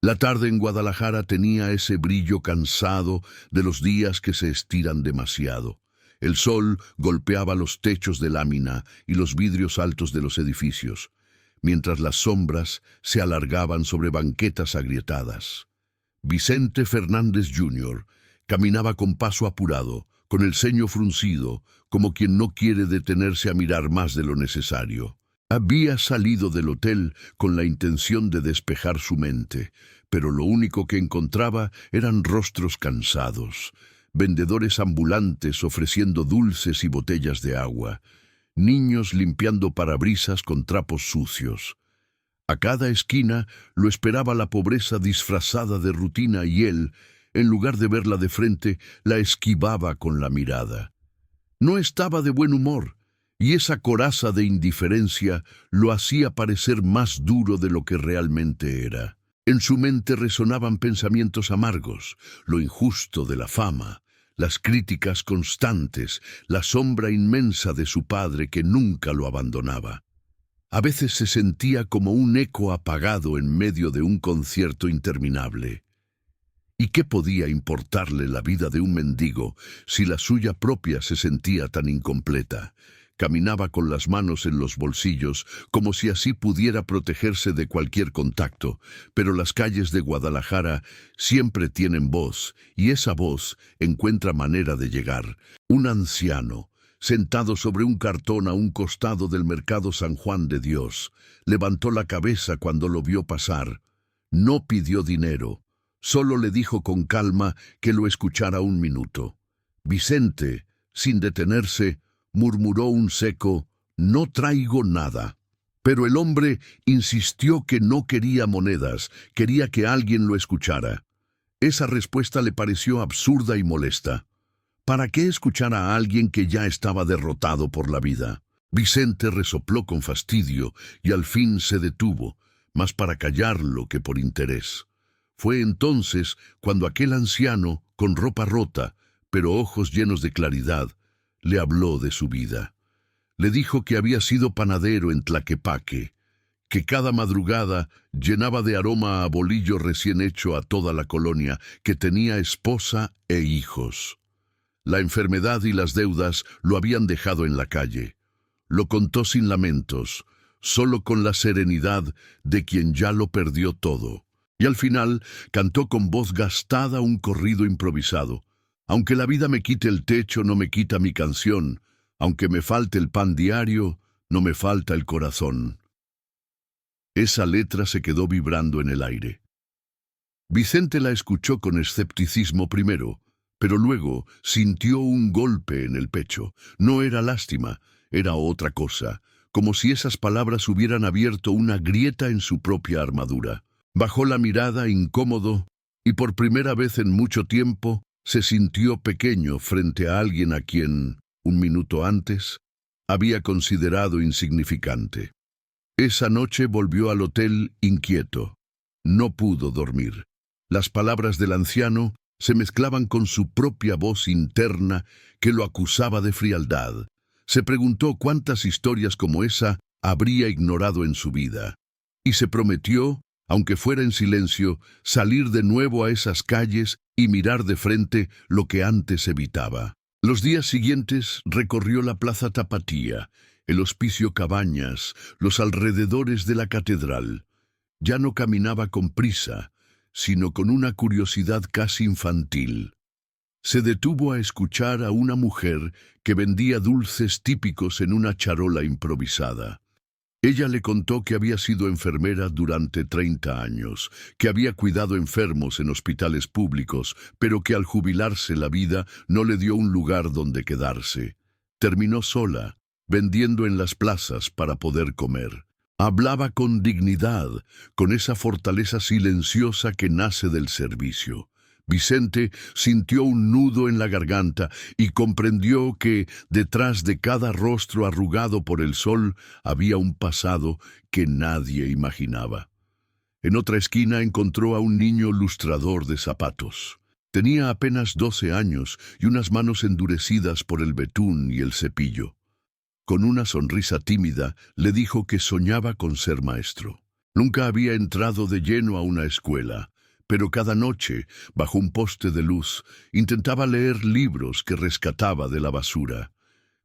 La tarde en Guadalajara tenía ese brillo cansado de los días que se estiran demasiado. El sol golpeaba los techos de lámina y los vidrios altos de los edificios, mientras las sombras se alargaban sobre banquetas agrietadas. Vicente Fernández Jr. caminaba con paso apurado, con el ceño fruncido, como quien no quiere detenerse a mirar más de lo necesario. Había salido del hotel con la intención de despejar su mente, pero lo único que encontraba eran rostros cansados, vendedores ambulantes ofreciendo dulces y botellas de agua, niños limpiando parabrisas con trapos sucios. A cada esquina lo esperaba la pobreza disfrazada de rutina y él, en lugar de verla de frente, la esquivaba con la mirada. No estaba de buen humor, y esa coraza de indiferencia lo hacía parecer más duro de lo que realmente era. En su mente resonaban pensamientos amargos, lo injusto de la fama, las críticas constantes, la sombra inmensa de su padre que nunca lo abandonaba. A veces se sentía como un eco apagado en medio de un concierto interminable. ¿Y qué podía importarle la vida de un mendigo si la suya propia se sentía tan incompleta? Caminaba con las manos en los bolsillos, como si así pudiera protegerse de cualquier contacto, pero las calles de Guadalajara siempre tienen voz, y esa voz encuentra manera de llegar. Un anciano, sentado sobre un cartón a un costado del mercado San Juan de Dios, levantó la cabeza cuando lo vio pasar. No pidió dinero, solo le dijo con calma que lo escuchara un minuto. Vicente, sin detenerse, murmuró un seco, «No traigo nada». Pero el hombre insistió que no quería monedas, quería que alguien lo escuchara. Esa respuesta le pareció absurda y molesta. ¿Para qué escuchar a alguien que ya estaba derrotado por la vida? Vicente resopló con fastidio y al fin se detuvo, más para callarlo que por interés. Fue entonces cuando aquel anciano, con ropa rota, pero ojos llenos de claridad, le habló de su vida. Le dijo que había sido panadero en Tlaquepaque, que cada madrugada llenaba de aroma a bolillo recién hecho a toda la colonia, que tenía esposa e hijos. La enfermedad y las deudas lo habían dejado en la calle. Lo contó sin lamentos, solo con la serenidad de quien ya lo perdió todo. Y al final cantó con voz gastada un corrido improvisado. Aunque la vida me quite el techo, no me quita mi canción. Aunque me falte el pan diario, no me falta el corazón. Esa letra se quedó vibrando en el aire. Vicente la escuchó con escepticismo primero, pero luego sintió un golpe en el pecho. No era lástima, era otra cosa, como si esas palabras hubieran abierto una grieta en su propia armadura. Bajó la mirada incómodo y por primera vez en mucho tiempo se sintió pequeño frente a alguien a quien, un minuto antes, había considerado insignificante. Esa noche volvió al hotel inquieto. No pudo dormir. Las palabras del anciano se mezclaban con su propia voz interna que lo acusaba de frialdad. Se preguntó cuántas historias como esa habría ignorado en su vida. Y se prometió, aunque fuera en silencio, salir de nuevo a esas calles y mirar de frente lo que antes evitaba. Los días siguientes recorrió la Plaza Tapatía, el Hospicio Cabañas, los alrededores de la catedral. Ya no caminaba con prisa, sino con una curiosidad casi infantil. Se detuvo a escuchar a una mujer que vendía dulces típicos en una charola improvisada. Ella le contó que había sido enfermera durante 30 años, que había cuidado enfermos en hospitales públicos, pero que al jubilarse la vida no le dio un lugar donde quedarse. Terminó sola, vendiendo en las plazas para poder comer. Hablaba con dignidad, con esa fortaleza silenciosa que nace del servicio. Vicente sintió un nudo en la garganta y comprendió que detrás de cada rostro arrugado por el sol había un pasado que nadie imaginaba. En otra esquina encontró a un niño lustrador de zapatos. Tenía apenas 12 años y unas manos endurecidas por el betún y el cepillo. Con una sonrisa tímida le dijo que soñaba con ser maestro. Nunca había entrado de lleno a una escuela, pero cada noche, bajo un poste de luz, intentaba leer libros que rescataba de la basura.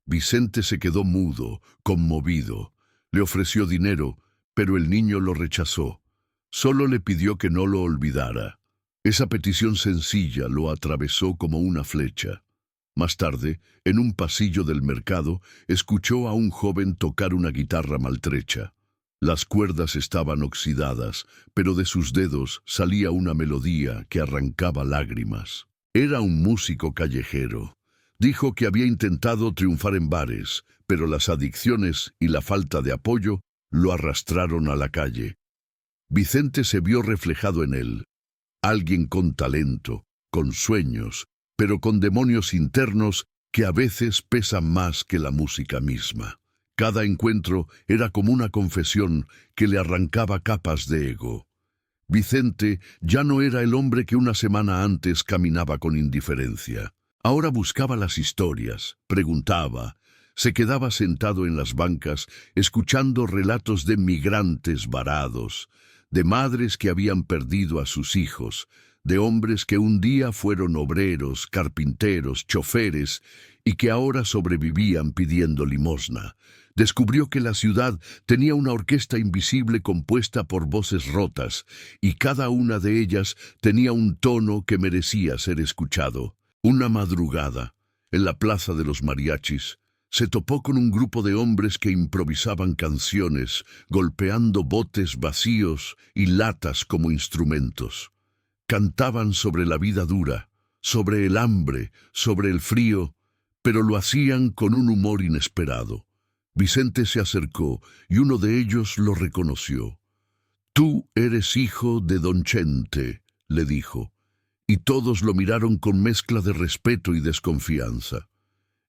Vicente se quedó mudo, conmovido. Le ofreció dinero, pero el niño lo rechazó. Solo le pidió que no lo olvidara. Esa petición sencilla lo atravesó como una flecha. Más tarde, en un pasillo del mercado, escuchó a un joven tocar una guitarra maltrecha. Las cuerdas estaban oxidadas, pero de sus dedos salía una melodía que arrancaba lágrimas. Era un músico callejero. Dijo que había intentado triunfar en bares, pero las adicciones y la falta de apoyo lo arrastraron a la calle. Vicente se vio reflejado en él. Alguien con talento, con sueños, pero con demonios internos que a veces pesan más que la música misma. Cada encuentro era como una confesión que le arrancaba capas de ego. Vicente ya no era el hombre que una semana antes caminaba con indiferencia. Ahora buscaba las historias, preguntaba, se quedaba sentado en las bancas escuchando relatos de migrantes varados, de madres que habían perdido a sus hijos, de hombres que un día fueron obreros, carpinteros, choferes y que ahora sobrevivían pidiendo limosna. Descubrió que la ciudad tenía una orquesta invisible compuesta por voces rotas y cada una de ellas tenía un tono que merecía ser escuchado. Una madrugada, en la plaza de los mariachis, se topó con un grupo de hombres que improvisaban canciones, golpeando botes vacíos y latas como instrumentos. Cantaban sobre la vida dura, sobre el hambre, sobre el frío, pero lo hacían con un humor inesperado. Vicente se acercó y uno de ellos lo reconoció. «Tú eres hijo de Don Chente», le dijo, y todos lo miraron con mezcla de respeto y desconfianza.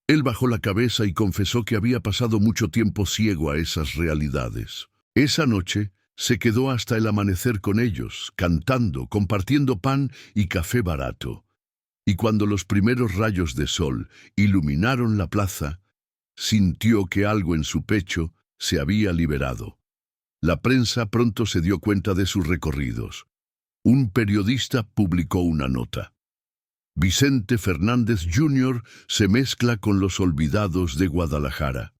Él bajó la cabeza y confesó que había pasado mucho tiempo ciego a esas realidades. Esa noche se quedó hasta el amanecer con ellos, cantando, compartiendo pan y café barato. Y cuando los primeros rayos de sol iluminaron la plaza, sintió que algo en su pecho se había liberado. La prensa pronto se dio cuenta de sus recorridos. Un periodista publicó una nota. Vicente Fernández Jr. se mezcla con los olvidados de Guadalajara.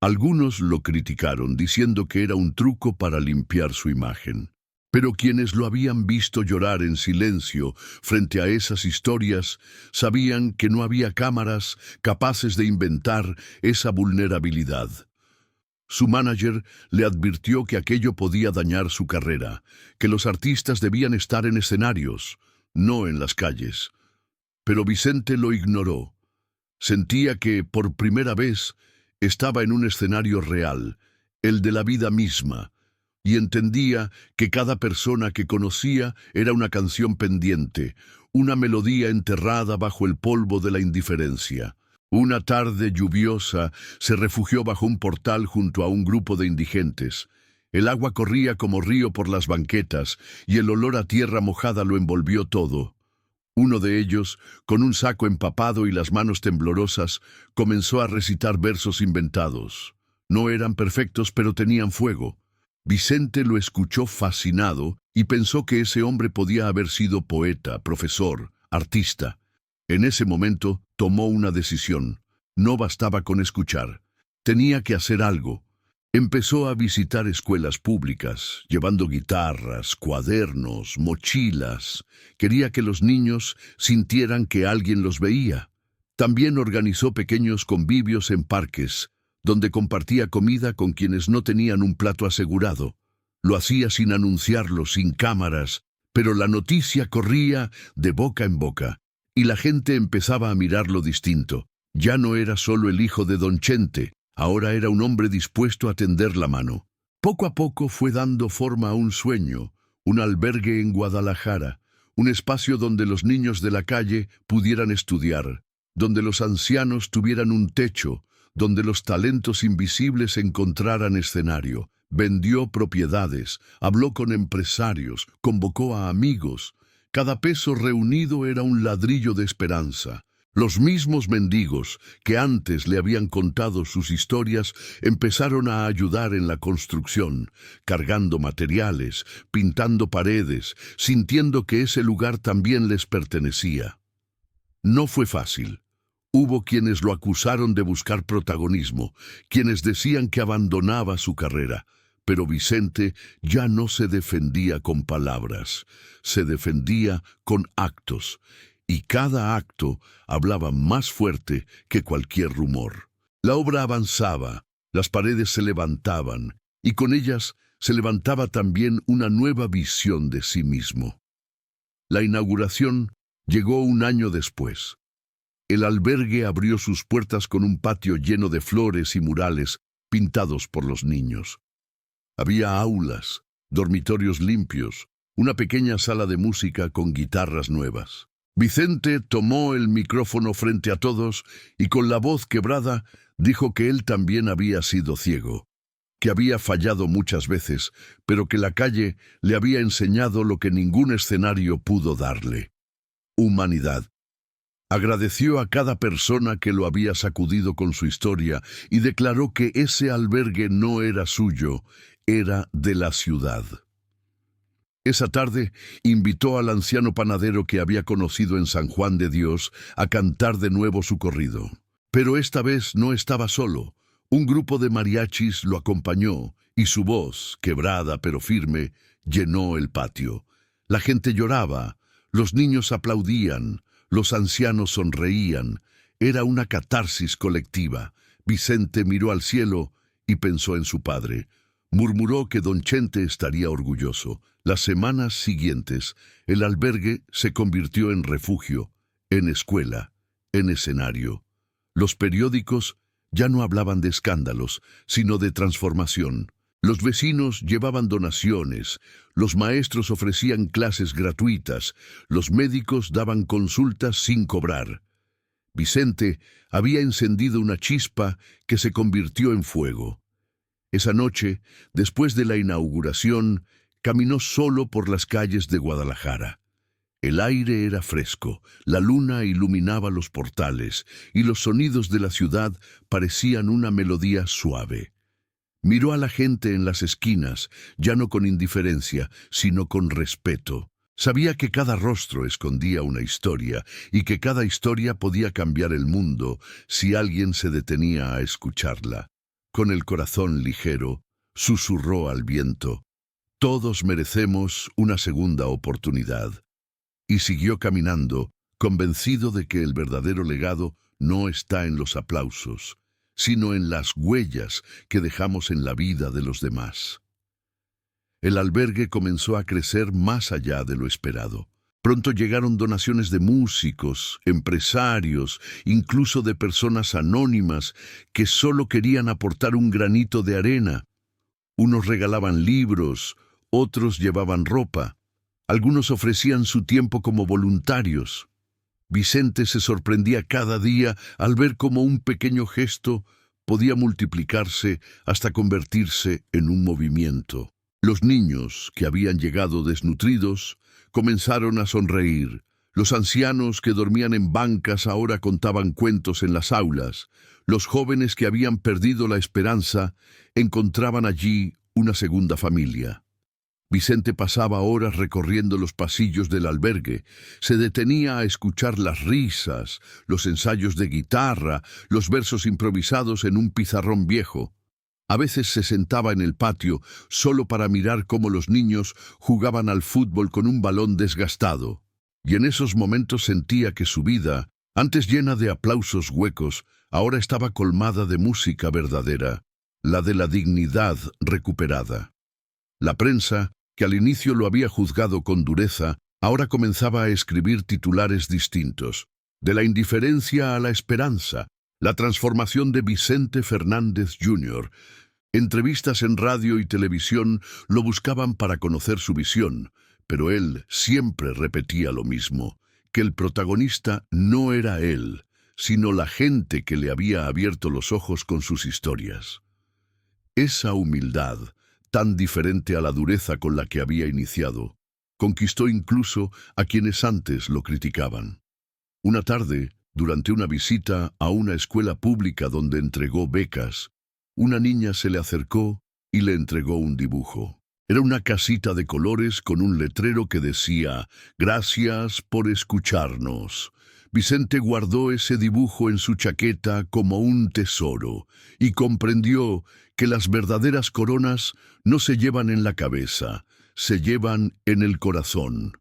Algunos lo criticaron diciendo que era un truco para limpiar su imagen. Pero quienes lo habían visto llorar en silencio frente a esas historias sabían que no había cámaras capaces de inventar esa vulnerabilidad. Su manager le advirtió que aquello podía dañar su carrera, que los artistas debían estar en escenarios, no en las calles. Pero Vicente lo ignoró. Sentía que, por primera vez, estaba en un escenario real, el de la vida misma, y entendía que cada persona que conocía era una canción pendiente, una melodía enterrada bajo el polvo de la indiferencia. Una tarde lluviosa se refugió bajo un portal junto a un grupo de indigentes. El agua corría como río por las banquetas y el olor a tierra mojada lo envolvió todo. Uno de ellos, con un saco empapado y las manos temblorosas, comenzó a recitar versos inventados. No eran perfectos, pero tenían fuego. Vicente lo escuchó fascinado y pensó que ese hombre podía haber sido poeta, profesor, artista. En ese momento tomó una decisión. No bastaba con escuchar. Tenía que hacer algo. Empezó a visitar escuelas públicas, llevando guitarras, cuadernos, mochilas. Quería que los niños sintieran que alguien los veía. También organizó pequeños convivios en parques, donde compartía comida con quienes no tenían un plato asegurado. Lo hacía sin anunciarlo, sin cámaras, pero la noticia corría de boca en boca, y la gente empezaba a mirarlo distinto. Ya no era solo el hijo de Don Chente, ahora era un hombre dispuesto a tender la mano. Poco a poco fue dando forma a un sueño, un albergue en Guadalajara, un espacio donde los niños de la calle pudieran estudiar, donde los ancianos tuvieran un techo, donde los talentos invisibles encontraran escenario. Vendió propiedades, habló con empresarios, convocó a amigos. Cada peso reunido era un ladrillo de esperanza. Los mismos mendigos que antes le habían contado sus historias empezaron a ayudar en la construcción, cargando materiales, pintando paredes, sintiendo que ese lugar también les pertenecía. No fue fácil. Hubo quienes lo acusaron de buscar protagonismo, quienes decían que abandonaba su carrera, pero Vicente ya no se defendía con palabras, se defendía con actos, y cada acto hablaba más fuerte que cualquier rumor. La obra avanzaba, las paredes se levantaban, y con ellas se levantaba también una nueva visión de sí mismo. La inauguración llegó un año después. El albergue abrió sus puertas con un patio lleno de flores y murales pintados por los niños. Había aulas, dormitorios limpios, una pequeña sala de música con guitarras nuevas. Vicente tomó el micrófono frente a todos y con la voz quebrada dijo que él también había sido ciego, que había fallado muchas veces, pero que la calle le había enseñado lo que ningún escenario pudo darle: humanidad. Agradeció a cada persona que lo había sacudido con su historia y declaró que ese albergue no era suyo, era de la ciudad. Esa tarde invitó al anciano panadero que había conocido en San Juan de Dios a cantar de nuevo su corrido. Pero esta vez no estaba solo. Un grupo de mariachis lo acompañó y su voz, quebrada pero firme, llenó el patio. La gente lloraba, los niños aplaudían, los ancianos sonreían. Era una catarsis colectiva. Vicente miró al cielo y pensó en su padre. Murmuró que don Chente estaría orgulloso. Las semanas siguientes, el albergue se convirtió en refugio, en escuela, en escenario. Los periódicos ya no hablaban de escándalos, sino de transformación. Los vecinos llevaban donaciones, los maestros ofrecían clases gratuitas, los médicos daban consultas sin cobrar. Vicente había encendido una chispa que se convirtió en fuego. Esa noche, después de la inauguración, caminó solo por las calles de Guadalajara. El aire era fresco, la luna iluminaba los portales y los sonidos de la ciudad parecían una melodía suave. Miró a la gente en las esquinas, ya no con indiferencia, sino con respeto. Sabía que cada rostro escondía una historia y que cada historia podía cambiar el mundo si alguien se detenía a escucharla. Con el corazón ligero, susurró al viento: «Todos merecemos una segunda oportunidad». Y siguió caminando, convencido de que el verdadero legado no está en los aplausos, sino en las huellas que dejamos en la vida de los demás. El albergue comenzó a crecer más allá de lo esperado. Pronto llegaron donaciones de músicos, empresarios, incluso de personas anónimas que solo querían aportar un granito de arena. Unos regalaban libros, otros llevaban ropa, algunos ofrecían su tiempo como voluntarios. Vicente se sorprendía cada día al ver cómo un pequeño gesto podía multiplicarse hasta convertirse en un movimiento. Los niños, que habían llegado desnutridos, comenzaron a sonreír. Los ancianos que dormían en bancas ahora contaban cuentos en las aulas. Los jóvenes que habían perdido la esperanza encontraban allí una segunda familia. Vicente pasaba horas recorriendo los pasillos del albergue. Se detenía a escuchar las risas, los ensayos de guitarra, los versos improvisados en un pizarrón viejo. A veces se sentaba en el patio solo para mirar cómo los niños jugaban al fútbol con un balón desgastado. Y en esos momentos sentía que su vida, antes llena de aplausos huecos, ahora estaba colmada de música verdadera, la de la dignidad recuperada. La prensa, que al inicio lo había juzgado con dureza, ahora comenzaba a escribir titulares distintos: de la indiferencia a la esperanza, la transformación de Vicente Fernández Jr. Entrevistas en radio y televisión lo buscaban para conocer su visión, pero él siempre repetía lo mismo, que el protagonista no era él, sino la gente que le había abierto los ojos con sus historias. Esa humildad, tan diferente a la dureza con la que había iniciado, conquistó incluso a quienes antes lo criticaban. Una tarde, Durante una visita a una escuela pública donde entregó becas, una niña se le acercó y le entregó un dibujo. Era una casita de colores con un letrero que decía «Gracias por escucharnos». Vicente guardó ese dibujo en su chaqueta como un tesoro y comprendió que las verdaderas coronas no se llevan en la cabeza, se llevan en el corazón.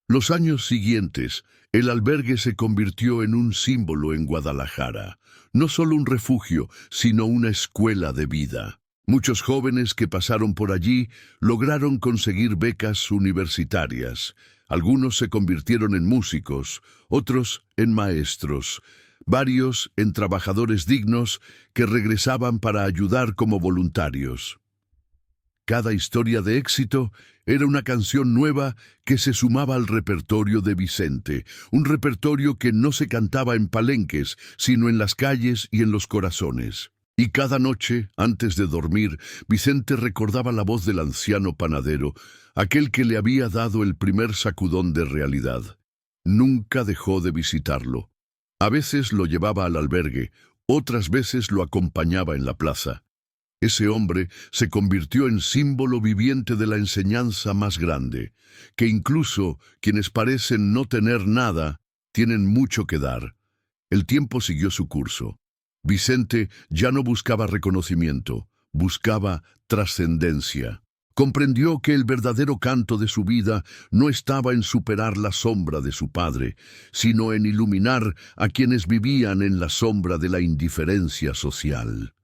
Los años siguientes, el albergue se convirtió en un símbolo en Guadalajara, no solo un refugio, sino una escuela de vida. Muchos jóvenes que pasaron por allí lograron conseguir becas universitarias. Algunos se convirtieron en músicos, otros en maestros, varios en trabajadores dignos que regresaban para ayudar como voluntarios. Cada historia de éxito era una canción nueva que se sumaba al repertorio de Vicente, un repertorio que no se cantaba en palenques, sino en las calles y en los corazones. Y cada noche, antes de dormir, Vicente recordaba la voz del anciano panadero, aquel que le había dado el primer sacudón de realidad. Nunca dejó de visitarlo. A veces lo llevaba al albergue, otras veces lo acompañaba en la plaza. Ese hombre se convirtió en símbolo viviente de la enseñanza más grande, que incluso quienes parecen no tener nada, tienen mucho que dar. El tiempo siguió su curso. Vicente ya no buscaba reconocimiento, buscaba trascendencia. Comprendió que el verdadero canto de su vida no estaba en superar la sombra de su padre, sino en iluminar a quienes vivían en la sombra de la indiferencia social.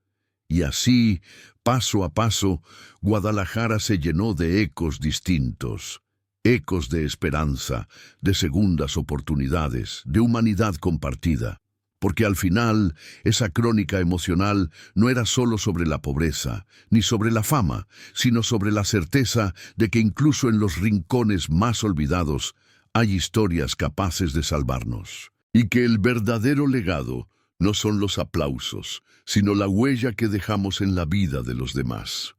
Y así, paso a paso, Guadalajara se llenó de ecos distintos, ecos de esperanza, de segundas oportunidades, de humanidad compartida. Porque al final, esa crónica emocional no era solo sobre la pobreza, ni sobre la fama, sino sobre la certeza de que incluso en los rincones más olvidados hay historias capaces de salvarnos. Y que el verdadero legado no son los aplausos, sino la huella que dejamos en la vida de los demás.